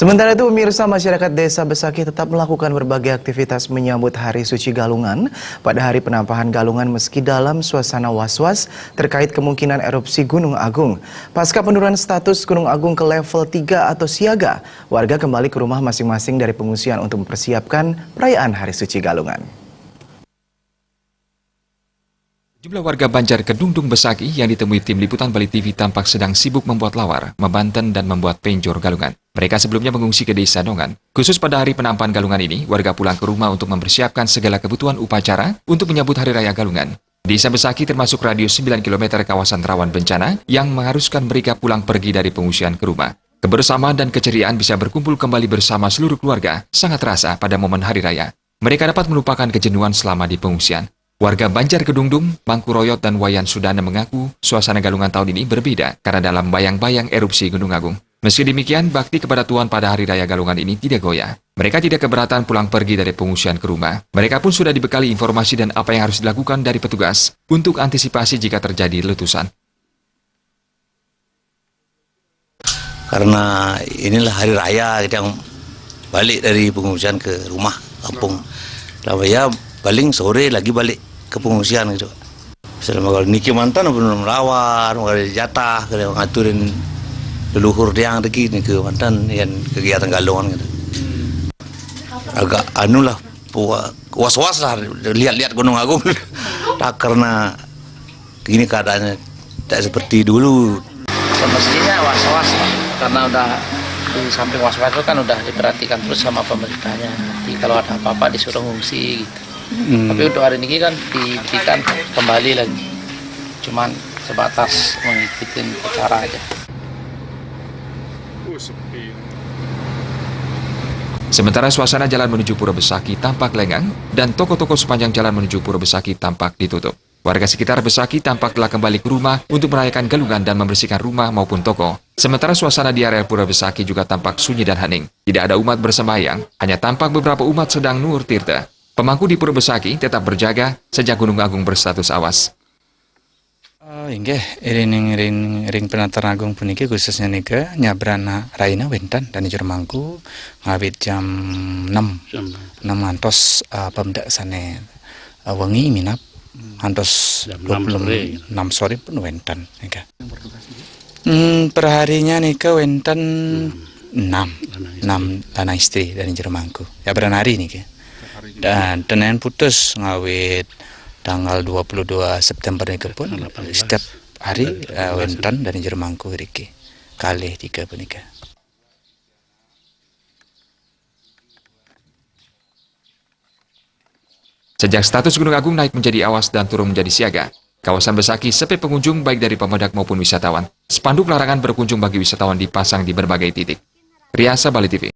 Sementara itu, pemirsa, masyarakat Desa Besaki tetap melakukan berbagai aktivitas menyambut Hari Suci Galungan pada hari penampahan Galungan meski dalam suasana was-was terkait kemungkinan erupsi Gunung Agung. Pasca penurunan status Gunung Agung ke level 3 atau siaga, warga kembali ke rumah masing-masing dari pengungsian untuk mempersiapkan perayaan Hari Suci Galungan. Jumlah warga Banjar Kedungdung Besaki yang ditemui tim liputan Bali TV tampak sedang sibuk membuat lawar, membanten dan membuat penjor galungan. Mereka sebelumnya mengungsi ke desa Dongan. Khusus pada hari penampahan galungan ini, warga pulang ke rumah untuk mempersiapkan segala kebutuhan upacara untuk menyambut Hari Raya Galungan. Desa Besaki termasuk radius 9 km kawasan rawan bencana yang mengharuskan mereka pulang pergi dari pengungsian ke rumah. Kebersamaan dan keceriaan bisa berkumpul kembali bersama seluruh keluarga sangat terasa pada momen Hari Raya. Mereka dapat melupakan kejenuhan selama di pengungsian. Warga Banjar Kedungdung, Mangkuroyot, dan Wayan Sudana mengaku suasana Galungan tahun ini berbeda karena dalam bayang-bayang erupsi Gunung Agung. Meski demikian, bakti kepada Tuhan pada Hari Raya Galungan ini tidak goyah. Mereka tidak keberatan pulang pergi dari pengungsian ke rumah. Mereka pun sudah dibekali informasi dan apa yang harus dilakukan dari petugas untuk antisipasi jika terjadi letusan. Karena inilah Hari Raya kita yang balik dari pengungsian ke rumah kampung. Lah ya paling sore lagi balik ke pengungsian gitu. Selama kalau niki mantan belum melawan, kalau jatah, kalau ngaturin leluhur dia yang lagi nih ke mantan yang kegiatan galungan gitu. Agak anulah was-was lah lihat-lihat Gunung Agung. Tak karena gini keadaannya tak seperti dulu. Semestinya was-was karena udah di samping was-was itu kan udah diperhatikan terus sama pemerintahnya. Nanti kalau ada apa-apa disuruh ngungsi gitu. Tapi untuk hari ini kan diberikan kembali lagi. Cuman sebatas mengikuti acara aja. Sementara suasana jalan menuju Pura Besaki tampak lengang dan toko-toko sepanjang jalan menuju Pura Besaki tampak ditutup. Warga sekitar Besaki tampak telah kembali ke rumah untuk merayakan Galungan dan membersihkan rumah maupun toko. Sementara suasana di area Pura Besaki juga tampak sunyi dan hening. Tidak ada umat bersembahyang, hanya tampak beberapa umat sedang nuwur tirta. Pemangku di Pura Besaki tetap berjaga sejak Gunung Agung berstatus awas. Inggih, ring penataran agung puniki khususnya nika nyabrana raina wentan dan jero mangku ngawit jam 6 ngantos pemdak sane wengi minap ngantos 26 sore pun wentan nika. Perharinya nika wentan 6 tanah istri dan jero mangku. Ya beranari nika. Dan tenan putus ngawit tanggal 22 September ini pun setiap hari wentan dari Jermangku riki kali 3 penikah. Sejak status Gunung Agung naik menjadi awas dan turun menjadi siaga, kawasan Besaki sepi pengunjung baik dari pemudik maupun wisatawan. Spanduk larangan berkunjung bagi wisatawan dipasang di berbagai titik. Riasa Bali TV.